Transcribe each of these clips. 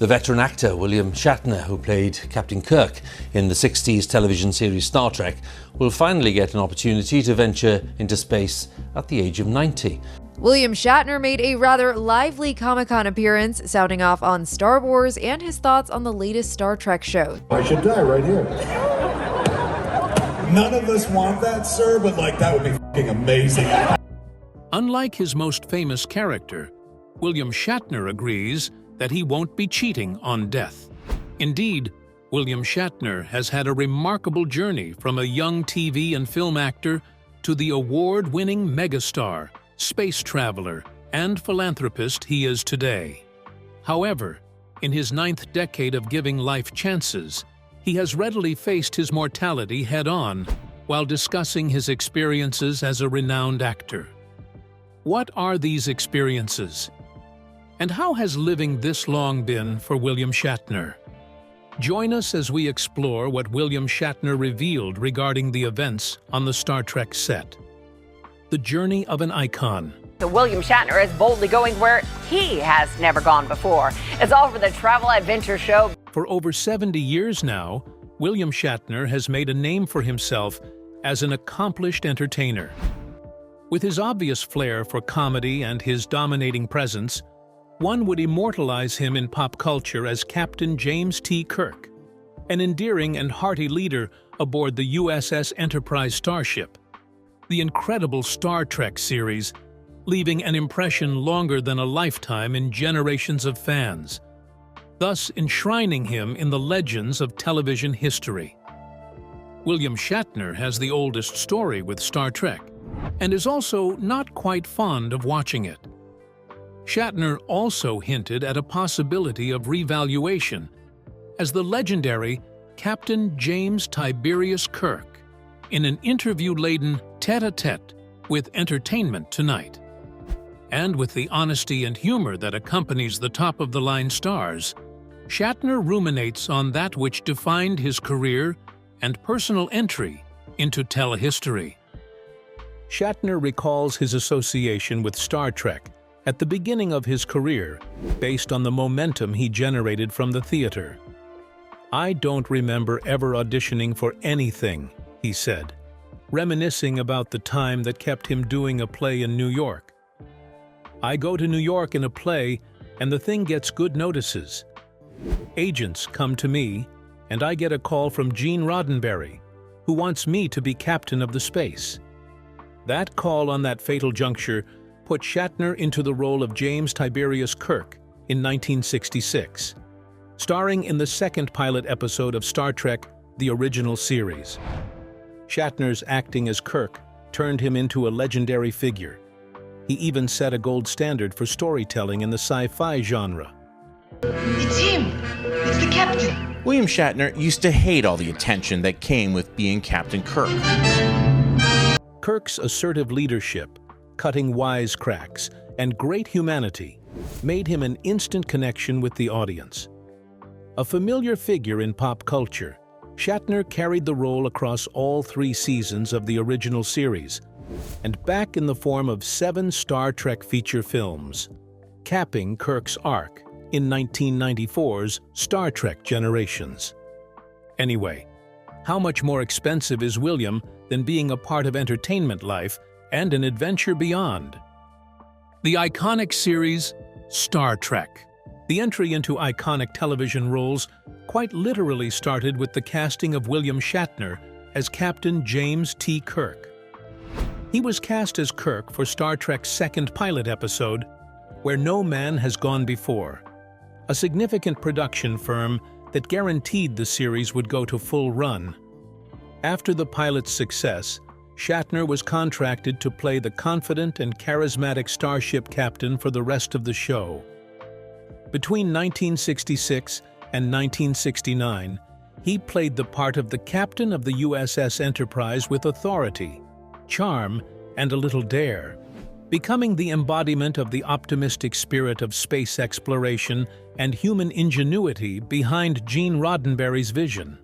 The veteran actor William Shatner, who played Captain Kirk in the 60s television series Star Trek, will finally get an opportunity to venture into space at the age of 90. William Shatner made a rather lively Comic-Con appearance, sounding off on Star Wars and his thoughts on the latest Star Trek show. I should die right here. None of us want that, sir, but that would be f***ing amazing. Unlike his most famous character, William Shatner agrees that he won't be cheating on death. Indeed, William Shatner has had a remarkable journey from a young TV and film actor to the award-winning megastar, space traveler, and philanthropist he is today. However, in his 9th decade of giving life chances, he has readily faced his mortality head-on while discussing his experiences as a renowned actor. What are these experiences? And how has living this long been for William Shatner? Join us as we explore what William Shatner revealed regarding the events on the Star Trek set. The journey of an icon. So William Shatner is boldly going where he has never gone before. It's all for the Travel Adventure Show. For over 70 years now, William Shatner has made a name for himself as an accomplished entertainer. With his obvious flair for comedy and his dominating presence, one would immortalize him in pop culture as Captain James T. Kirk, an endearing and hearty leader aboard the USS Enterprise starship. The incredible Star Trek series, leaving an impression longer than a lifetime in generations of fans, thus enshrining him in the legends of television history. William Shatner has the oldest story with Star Trek, and is also not quite fond of watching it. Shatner also hinted at a possibility of revaluation as the legendary Captain James Tiberius Kirk in an interview-laden tête-à-tête with Entertainment Tonight. And with the honesty and humor that accompanies the top-of-the-line stars, Shatner ruminates on that which defined his career and personal entry into telehistory. Shatner recalls his association with Star Trek at the beginning of his career, based on the momentum he generated from the theater. "I don't remember ever auditioning for anything," he said, reminiscing about the time that kept him doing a play in New York. "I go to New York in a play, and the thing gets good notices. Agents come to me, and I get a call from Gene Roddenberry, who wants me to be captain of the space." That call on that fatal juncture put Shatner into the role of James Tiberius Kirk in 1966, starring in the second pilot episode of Star Trek, the original series. Shatner's acting as Kirk turned him into a legendary figure. He even set a gold standard for storytelling in the sci-fi genre. It's him! It's the captain! William Shatner used to hate all the attention that came with being Captain Kirk. Kirk's assertive leadership, cutting wisecracks, and great humanity made him an instant connection with the audience. A familiar figure in pop culture, Shatner carried the role across all 3 seasons of the original series, and back in the form of 7 Star Trek feature films, capping Kirk's arc in 1994's Star Trek Generations. Anyway, how much more expensive is William than being a part of entertainment life and an adventure beyond? The iconic series Star Trek. The entry into iconic television roles quite literally started with the casting of William Shatner as Captain James T. Kirk. He was cast as Kirk for Star Trek's second pilot episode, Where No Man Has Gone Before, a significant production firm that guaranteed the series would go to full run. After the pilot's success, Shatner was contracted to play the confident and charismatic starship captain for the rest of the show. Between 1966 and 1969, he played the part of the captain of the USS Enterprise with authority, charm, and a little dare, becoming the embodiment of the optimistic spirit of space exploration and human ingenuity behind Gene Roddenberry's vision.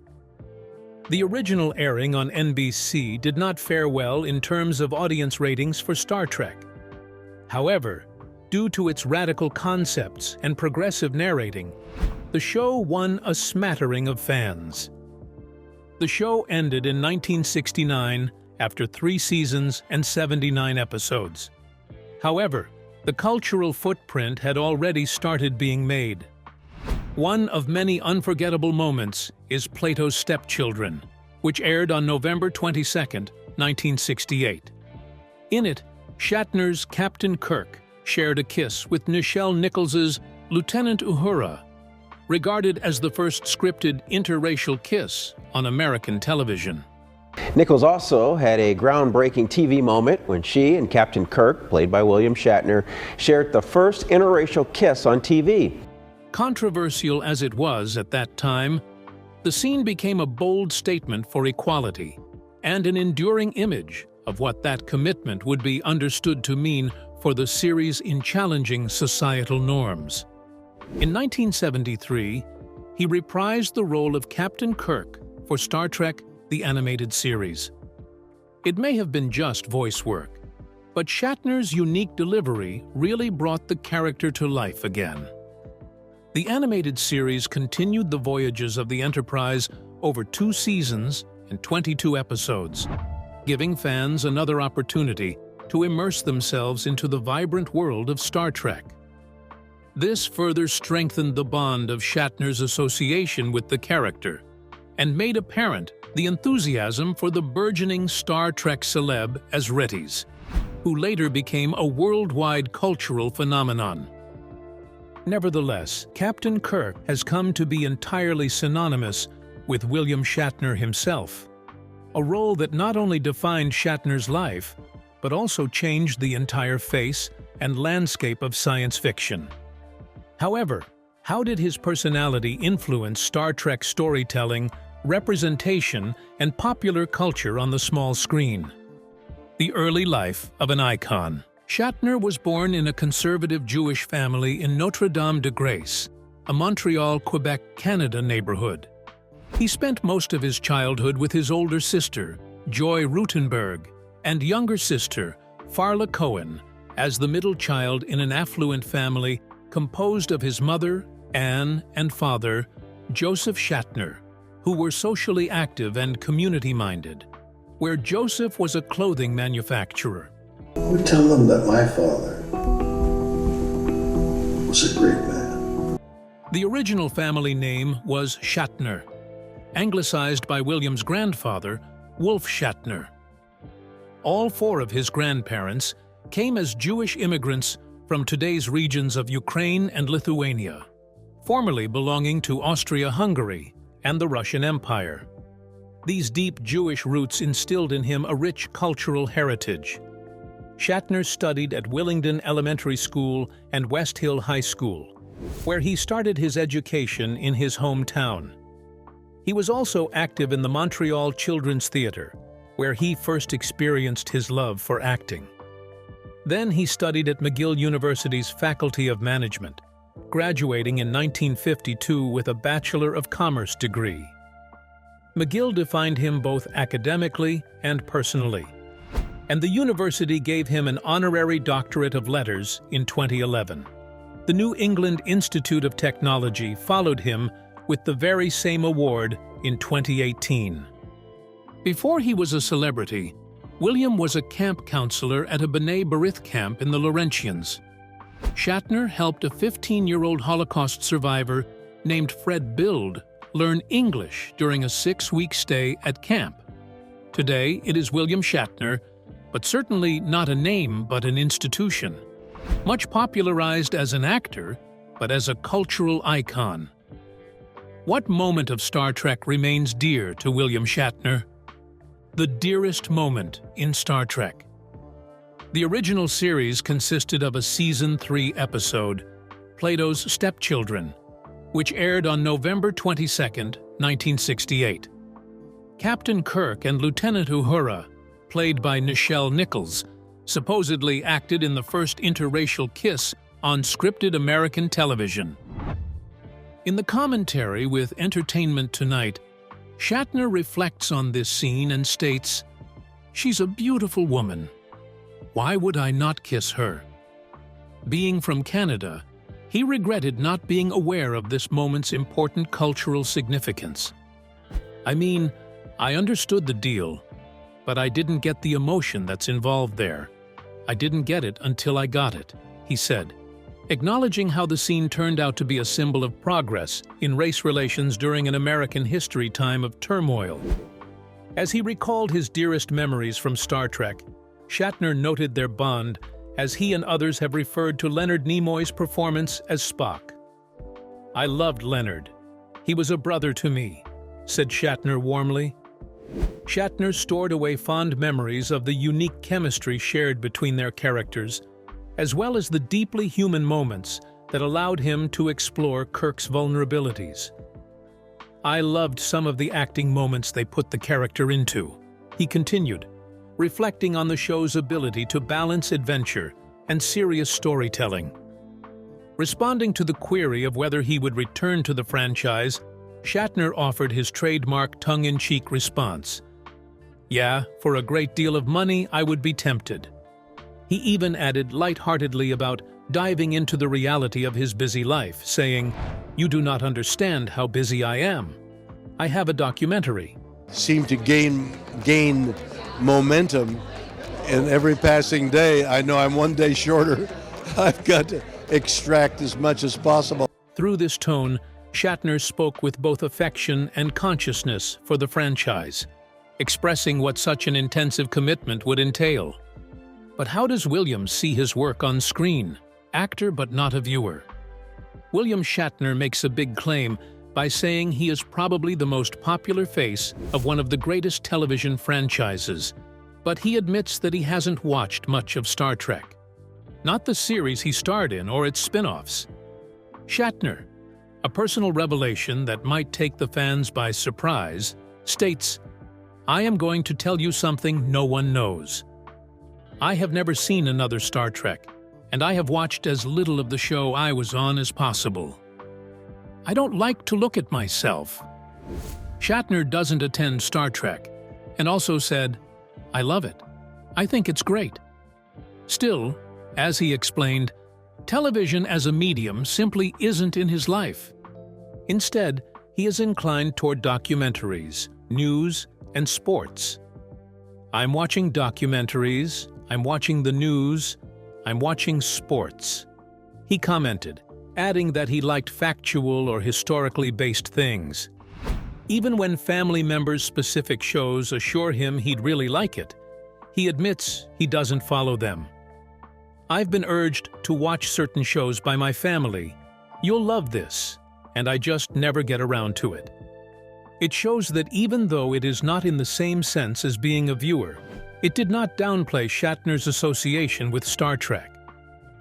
The original airing on NBC did not fare well in terms of audience ratings for Star Trek. However, due to its radical concepts and progressive narrating, the show won a smattering of fans. The show ended in 1969 after 3 seasons and 79 episodes. However, the cultural footprint had already started being made. One of many unforgettable moments is Plato's Stepchildren, which aired on November 22, 1968. In it, Shatner's Captain Kirk shared a kiss with Nichelle Nichols's Lieutenant Uhura, regarded as the first scripted interracial kiss on American television. Nichols also had a groundbreaking TV moment when she and Captain Kirk, played by William Shatner, shared the first interracial kiss on TV. Controversial as it was at that time, the scene became a bold statement for equality and an enduring image of what that commitment would be understood to mean for the series in challenging societal norms. In 1973, he reprised the role of Captain Kirk for Star Trek: The Animated Series. It may have been just voice work, but Shatner's unique delivery really brought the character to life again. The animated series continued the voyages of the Enterprise over 2 seasons and 22 episodes, giving fans another opportunity to immerse themselves into the vibrant world of Star Trek. This further strengthened the bond of Shatner's association with the character and made apparent the enthusiasm for the burgeoning Star Trek celeb as Retties, who later became a worldwide cultural phenomenon. Nevertheless, Captain Kirk has come to be entirely synonymous with William Shatner himself, a role that not only defined Shatner's life, but also changed the entire face and landscape of science fiction. However, how did his personality influence Star Trek storytelling, representation, and popular culture on the small screen? The early life of an icon. Shatner was born in a conservative Jewish family in Notre-Dame-de-Grâce, a Montreal, Quebec, Canada neighborhood. He spent most of his childhood with his older sister, Joy Rutenberg, and younger sister, Farla Cohen, as the middle child in an affluent family composed of his mother, Anne, and father, Joseph Shatner, who were socially active and community-minded, where Joseph was a clothing manufacturer. We tell them that my father was a great man. The original family name was Shatner, anglicized by William's grandfather, Wolf Shatner. All 4 of his grandparents came as Jewish immigrants from today's regions of Ukraine and Lithuania, formerly belonging to Austria-Hungary and the Russian Empire. These deep Jewish roots instilled in him a rich cultural heritage. Shatner studied at Willingdon Elementary School and West Hill High School, where he started his education in his hometown. He was also active in the Montreal Children's Theatre, where he first experienced his love for acting. Then he studied at McGill University's Faculty of Management, graduating in 1952 with a Bachelor of Commerce degree. McGill defined him both academically and personally, and the university gave him an honorary doctorate of letters in 2011. The New England Institute of Technology followed him with the very same award in 2018. Before he was a celebrity, William was a camp counselor at a B'nai B'rith camp in the Laurentians. Shatner helped a 15-year-old Holocaust survivor named Fred Bild learn English during a 6-week stay at camp. Today, it is William Shatner, but certainly not a name but an institution, much popularized as an actor, but as a cultural icon. What moment of Star Trek remains dear to William Shatner? The dearest moment in Star Trek. The original series consisted of a Season 3 episode, Plato's Stepchildren, which aired on November 22, 1968. Captain Kirk and Lieutenant Uhura, played by Nichelle Nichols, supposedly acted in the first interracial kiss on scripted American television. In the commentary with Entertainment Tonight, Shatner reflects on this scene and states, "She's a beautiful woman. Why would I not kiss her?" Being from Canada, He regretted not being aware of this moment's important cultural significance. "I mean, I understood the deal, but I didn't get the emotion that's involved there. I didn't get it until I got it," he said, acknowledging how the scene turned out to be a symbol of progress in race relations during an American history time of turmoil. As he recalled his dearest memories from Star Trek, Shatner noted their bond as he and others have referred to Leonard Nimoy's performance as Spock. "I loved Leonard. He was a brother to me," said Shatner warmly. Shatner stored away fond memories of the unique chemistry shared between their characters, as well as the deeply human moments that allowed him to explore Kirk's vulnerabilities. "I loved some of the acting moments they put the character into," he continued, reflecting on the show's ability to balance adventure and serious storytelling. Responding to the query of whether he would return to the franchise, Shatner offered his trademark tongue-in-cheek response. "Yeah, for a great deal of money, I would be tempted." He even added lightheartedly about diving into the reality of his busy life, saying, "You do not understand how busy I am. I have a documentary." Seem to gain momentum, and every passing day I know I'm one day shorter. I've got to extract as much as possible. Through this tone, Shatner spoke with both affection and consciousness for the franchise, expressing what such an intensive commitment would entail. But how does William see his work on screen? Actor but not a viewer. William Shatner makes a big claim by saying he is probably the most popular face of one of the greatest television franchises, but he admits that he hasn't watched much of Star Trek. Not the series he starred in or its spin-offs. Shatner, a personal revelation that might take the fans by surprise, states, "I am going to tell you something no one knows. I have never seen another Star Trek, and I have watched as little of the show I was on as possible. I don't like to look at myself." Shatner doesn't attend Star Trek, and also said, "I love it. I think it's great." Still, as he explained, television as a medium simply isn't in his life. Instead, he is inclined toward documentaries, news, and sports. "I'm watching documentaries, I'm watching the news, I'm watching sports," he commented, adding that he liked factual or historically based things. Even when family members' specific shows assure him he'd really like it, he admits he doesn't follow them. "I've been urged to watch certain shows by my family. You'll love this, and I just never get around to it." It shows that even though it is not in the same sense as being a viewer, it did not downplay Shatner's association with Star Trek,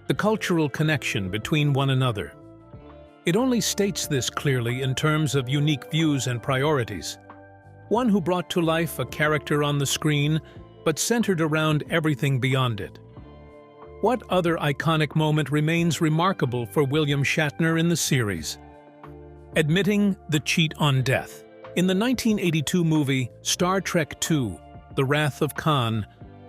the cultural connection between one another. It only states this clearly in terms of unique views and priorities. One who brought to life a character on the screen, but centered around everything beyond it. What other iconic moment remains remarkable for William Shatner in the series? Admitting the cheat on death. In the 1982 movie Star Trek II, The Wrath of Khan,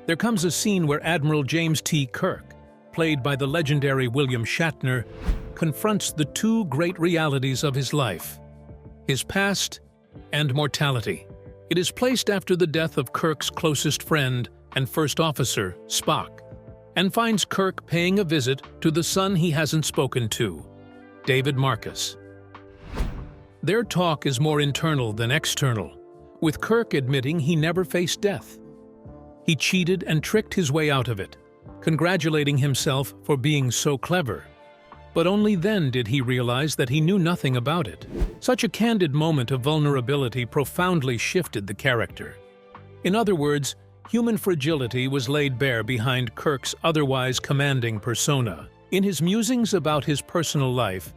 there comes a scene where Admiral James T. Kirk, played by the legendary William Shatner, confronts the two great realities of his life, his past and mortality. It is placed after the death of Kirk's closest friend and first officer, Spock, and finds Kirk paying a visit to the son he hasn't spoken to, David Marcus. Their talk is more internal than external, with Kirk admitting he never faced death. He cheated and tricked his way out of it, congratulating himself for being so clever. But only then did he realize that he knew nothing about it. Such a candid moment of vulnerability profoundly shifted the character. In other words, human fragility was laid bare behind Kirk's otherwise commanding persona. In his musings about his personal life,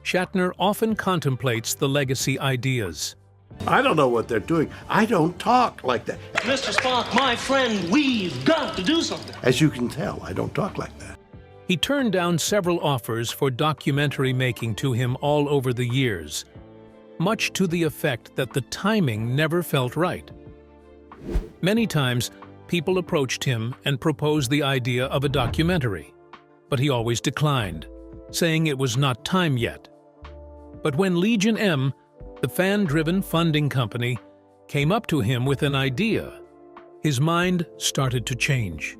Shatner often contemplates the legacy ideas. I don't know what they're doing. I don't talk like that. Mr. Spock, my friend, we've got to do something. As you can tell, I don't talk like that. He turned down several offers for documentary making to him all over the years, much to the effect that the timing never felt right. Many times, people approached him and proposed the idea of a documentary, but he always declined, saying it was not time yet. But when Legion M, the fan-driven funding company, came up to him with an idea, his mind started to change.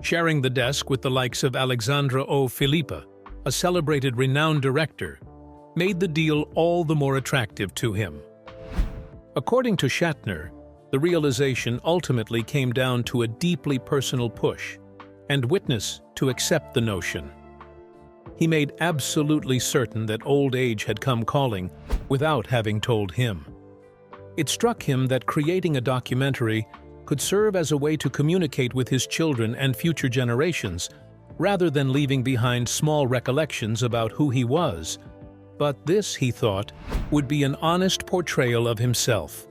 Sharing the desk with the likes of Alexandra O. Filippa, a celebrated renowned director, made the deal all the more attractive to him. According to Shatner, the realization ultimately came down to a deeply personal push and witness to accept the notion. He made absolutely certain that old age had come calling without having told him. It struck him that creating a documentary could serve as a way to communicate with his children and future generations, rather than leaving behind small recollections about who he was. But this, he thought, would be an honest portrayal of himself,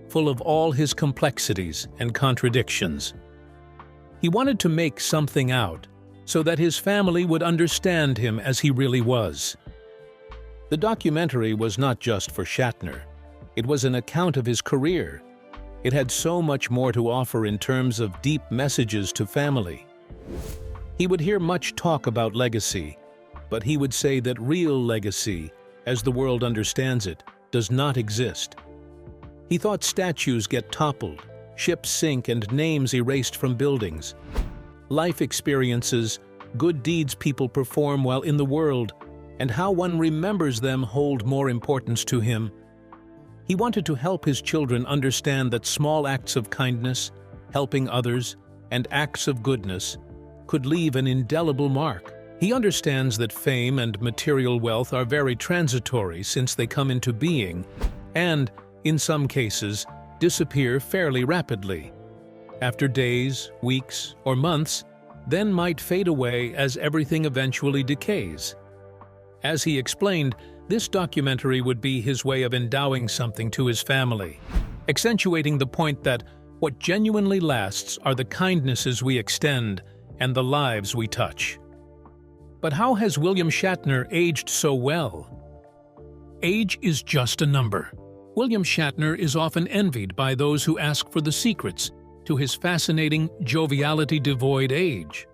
full of all his complexities and contradictions. He wanted to make something out, so that his family would understand him as he really was. The documentary was not just for Shatner. It was an account of his career. It had so much more to offer in terms of deep messages to family. He would hear much talk about legacy, but he would say that real legacy, as the world understands it, does not exist. He thought statues get toppled, ships sink, and names erased from buildings. Life experiences, good deeds people perform while in the world, and how one remembers them hold more importance to him. He wanted to help his children understand that small acts of kindness, helping others, and acts of goodness could leave an indelible mark. He understands that fame and material wealth are very transitory since they come into being and, in some cases, disappear fairly rapidly. After days, weeks, or months, then might fade away as everything eventually decays. As he explained, this documentary would be his way of endowing something to his family, accentuating the point that what genuinely lasts are the kindnesses we extend and the lives we touch. But how has William Shatner aged so well? Age is just a number. William Shatner is often envied by those who ask for the secrets to his fascinating, joviality-devoid age.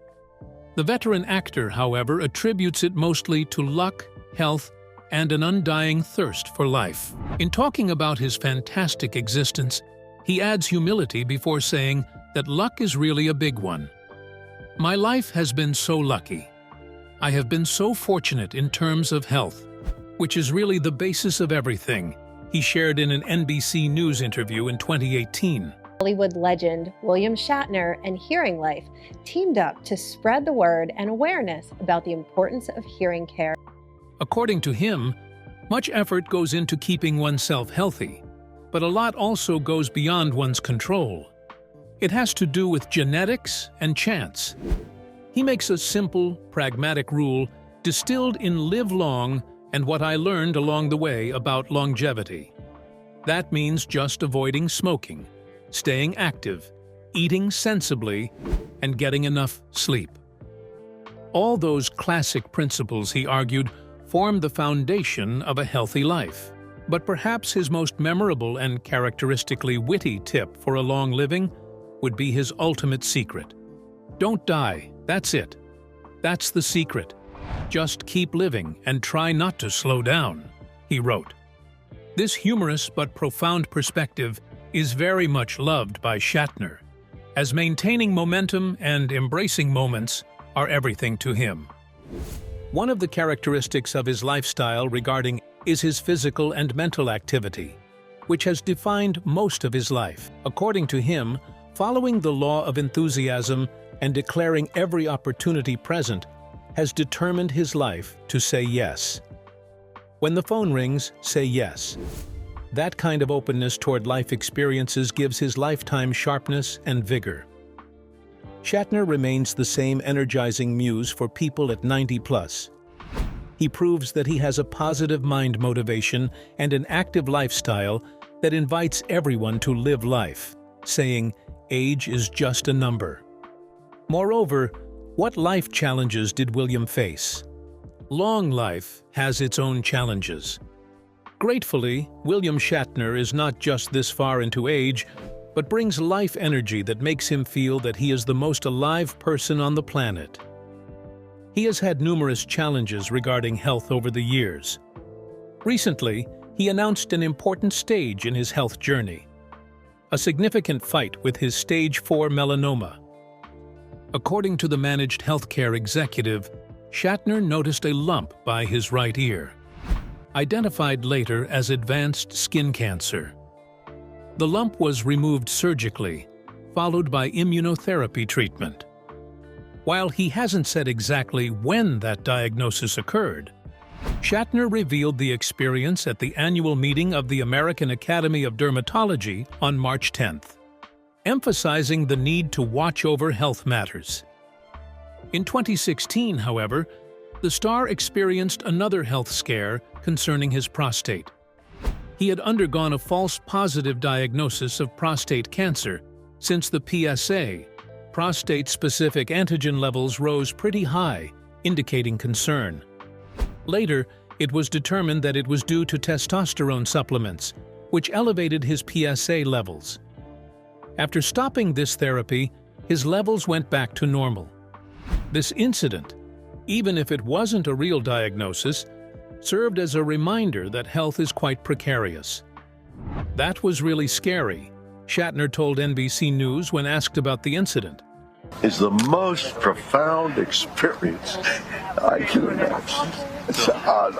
The veteran actor, however, attributes it mostly to luck, health, and an undying thirst for life. In talking about his fantastic existence, he adds humility before saying that luck is really a big one. "My life has been so lucky. I have been so fortunate in terms of health, which is really the basis of everything," he shared in an NBC News interview in 2018. Hollywood legend William Shatner and Hearing Life teamed up to spread the word and awareness about the importance of hearing care. According to him, much effort goes into keeping oneself healthy, but a lot also goes beyond one's control. It has to do with genetics and chance. He makes a simple, pragmatic rule distilled in Live Long and what I learned along the way about longevity. That means just avoiding smoking, staying active, eating sensibly, and getting enough sleep. All those classic principles, he argued, form the foundation of a healthy life. But perhaps his most memorable and characteristically witty tip for a long living would be his ultimate secret. "Don't die, that's it. That's the secret. Just keep living and try not to slow down," he wrote. This humorous but profound perspective is very much loved by Shatner, as maintaining momentum and embracing moments are everything to him. One of the characteristics of his lifestyle regarding is his physical and mental activity, which has defined most of his life. According to him, following the law of enthusiasm and declaring every opportunity present has determined his life to say yes. When the phone rings, say yes. That kind of openness toward life experiences gives his lifetime sharpness and vigor. Shatner remains the same energizing muse for people at 90+. He proves that he has a positive mind motivation and an active lifestyle that invites everyone to live life, saying, "Age is just a number." Moreover, what life challenges did William face? Long life has its own challenges. Gratefully, William Shatner is not just this far into age, but brings life energy that makes him feel that he is the most alive person on the planet. He has had numerous challenges regarding health over the years. Recently, he announced an important stage in his health journey: a significant fight with his stage 4 melanoma. According to the managed healthcare executive, Shatner noticed a lump by his right ear, identified later as advanced skin cancer. The lump was removed surgically, followed by immunotherapy treatment. While he hasn't said exactly when that diagnosis occurred, Shatner revealed the experience at the annual meeting of the American Academy of Dermatology on March 10th, emphasizing the need to watch over health matters. In 2016, however, the star experienced another health scare concerning his prostate. He had undergone a false positive diagnosis of prostate cancer. Since the PSA, prostate-specific antigen levels rose pretty high, indicating concern. Later, it was determined that it was due to testosterone supplements, which elevated his PSA levels. After stopping this therapy, his levels went back to normal. This incident, even if it wasn't a real diagnosis, served as a reminder that health is quite precarious. "That was really scary," Shatner told NBC News when asked about the incident. Is the most profound experience I can imagine.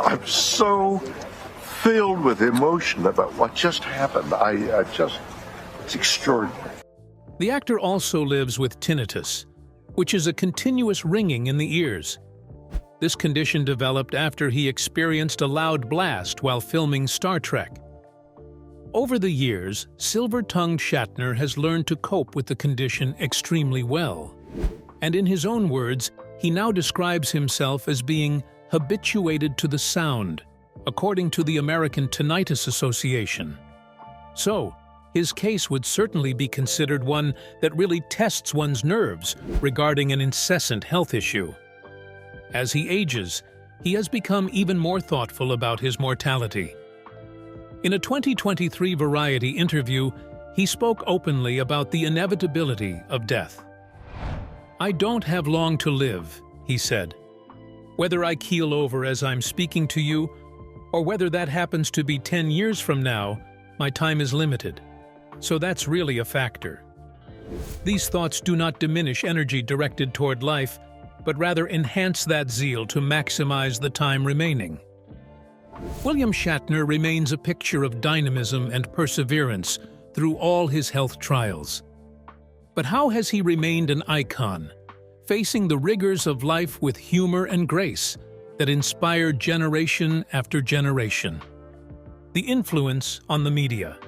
I'm so filled with emotion about what just happened. It's extraordinary. The actor also lives with tinnitus, which is a continuous ringing in the ears. This condition developed after he experienced a loud blast while filming Star Trek. Over the years, silver-tongued Shatner has learned to cope with the condition extremely well. And in his own words, he now describes himself as being habituated to the sound, according to the American Tinnitus Association. So, his case would certainly be considered one that really tests one's nerves regarding an incessant health issue. As he ages, he has become even more thoughtful about his mortality. In a 2023 Variety interview, he spoke openly about the inevitability of death. "I don't have long to live," he said. "Whether I keel over as I'm speaking to you, or whether that happens to be 10 years from now, my time is limited. So that's really a factor." These thoughts do not diminish energy directed toward life, but rather enhance that zeal to maximize the time remaining. William Shatner remains a picture of dynamism and perseverance through all his health trials. But how has he remained an icon, facing the rigors of life with humor and grace that inspired generation after generation? The influence on the media.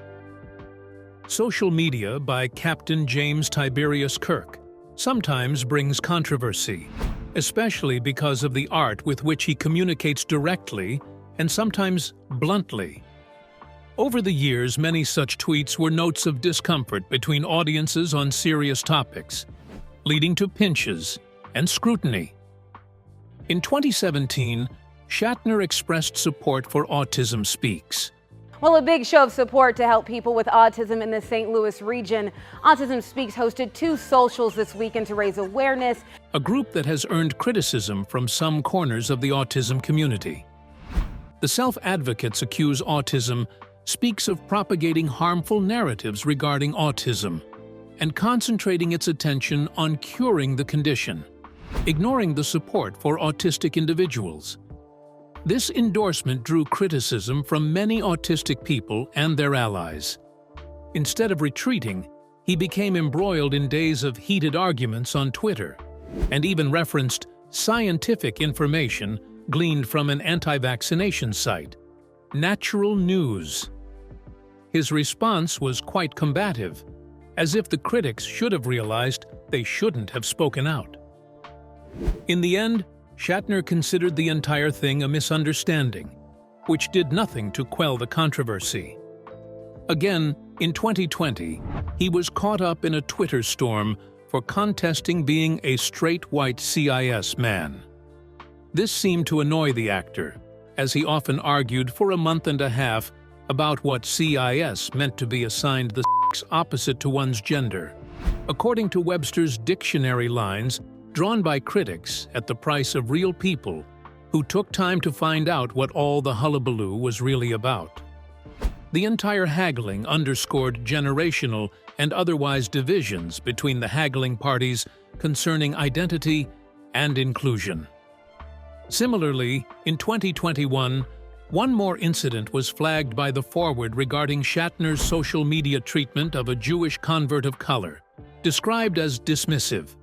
Social media by Captain James Tiberius Kirk sometimes brings controversy, especially because of the art with which he communicates directly and sometimes bluntly. Over the years, many such tweets were notes of discomfort between audiences on serious topics, leading to pinches and scrutiny. In 2017, Shatner expressed support for Autism Speaks. Well, a big show of support to help people with autism in the St. Louis region. Autism Speaks hosted 2 socials this weekend to raise awareness. A group that has earned criticism from some corners of the autism community. The self-advocates accuse Autism Speaks of propagating harmful narratives regarding autism and concentrating its attention on curing the condition, ignoring the support for autistic individuals. This endorsement drew criticism from many autistic people and their allies. Instead of retreating, he became embroiled in days of heated arguments on Twitter, and even referenced scientific information gleaned from an anti-vaccination site, Natural News. His response was quite combative, as if the critics should have realized they shouldn't have spoken out. In the end, Shatner considered the entire thing a misunderstanding, which did nothing to quell the controversy. Again, in 2020, he was caught up in a Twitter storm for contesting being a straight white CIS man. This seemed to annoy the actor, as he often argued for a month and a half about what CIS meant to be assigned the sex opposite to one's gender. According to Webster's dictionary lines, drawn by critics at the price of real people who took time to find out what all the hullabaloo was really about. The entire haggling underscored generational and otherwise divisions between the haggling parties concerning identity and inclusion. Similarly, in 2021, one more incident was flagged by The Forward regarding Shatner's social media treatment of a Jewish convert of color, described as dismissive.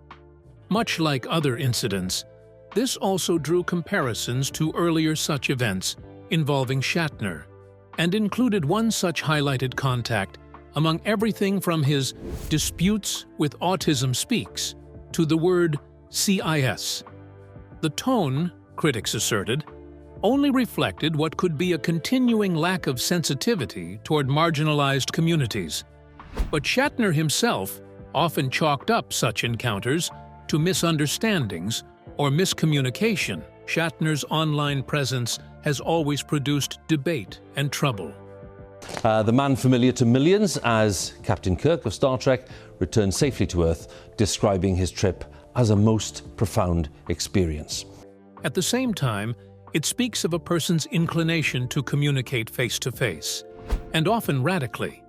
Much like other incidents, this also drew comparisons to earlier such events involving Shatner, and included one such highlighted contact among everything from his disputes with Autism Speaks to the word CIS. The tone, critics asserted, only reflected what could be a continuing lack of sensitivity toward marginalized communities. But Shatner himself often chalked up such encounters to misunderstandings or miscommunication. Shatner's online presence has always produced debate and trouble. The man familiar to millions as Captain Kirk of Star Trek returned safely to Earth, describing his trip as a most profound experience. At the same time, it speaks of a person's inclination to communicate face-to-face, and often radically.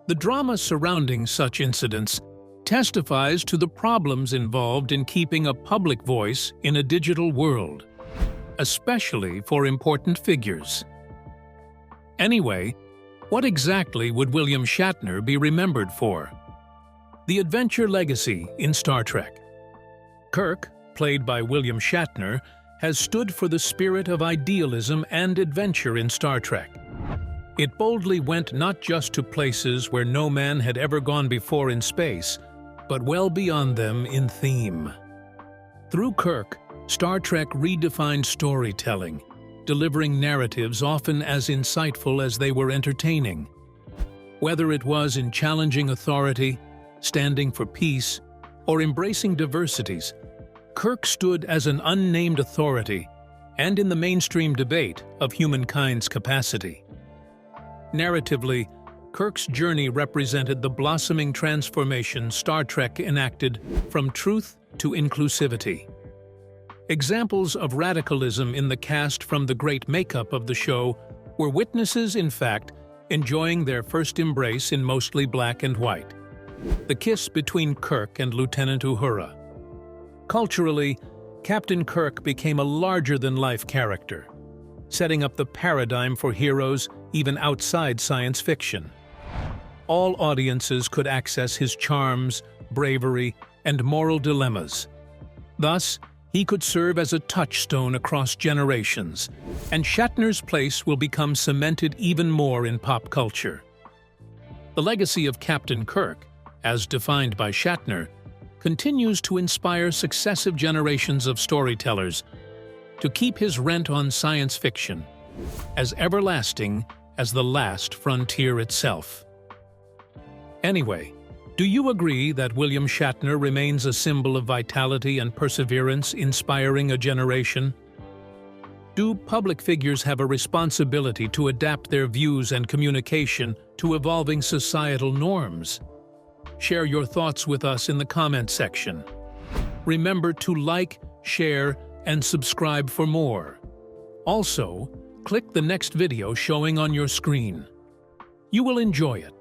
The drama surrounding such incidents testifies to the problems involved in keeping a public voice in a digital world, especially for important figures. Anyway, what exactly would William Shatner be remembered for? The adventure legacy in Star Trek. Kirk, played by William Shatner, has stood for the spirit of idealism and adventure in Star Trek. It boldly went not just to places where no man had ever gone before in space, but well beyond them in theme. Through Kirk, Star Trek redefined storytelling, delivering narratives often as insightful as they were entertaining. Whether it was in challenging authority, standing for peace, or embracing diversities, Kirk stood as an unnamed authority and in the mainstream debate of humankind's capacity. Narratively, Kirk's journey represented the blossoming transformation Star Trek enacted from truth to inclusivity. Examples of radicalism in the cast from the great makeup of the show were witnesses, in fact, enjoying their first embrace in mostly black and white. The kiss between Kirk and Lieutenant Uhura. Culturally, Captain Kirk became a larger-than-life character, setting up the paradigm for heroes even outside science fiction. All audiences could access his charms, bravery, and moral dilemmas. Thus, he could serve as a touchstone across generations, and Shatner's place will become cemented even more in pop culture. The legacy of Captain Kirk, as defined by Shatner, continues to inspire successive generations of storytellers to keep his rent on science fiction as everlasting as the last frontier itself. Anyway, do you agree that William Shatner remains a symbol of vitality and perseverance inspiring a generation? Do public figures have a responsibility to adapt their views and communication to evolving societal norms? Share your thoughts with us in the comment section. Remember to like, share, and subscribe for more. Also, click the next video showing on your screen. You will enjoy it.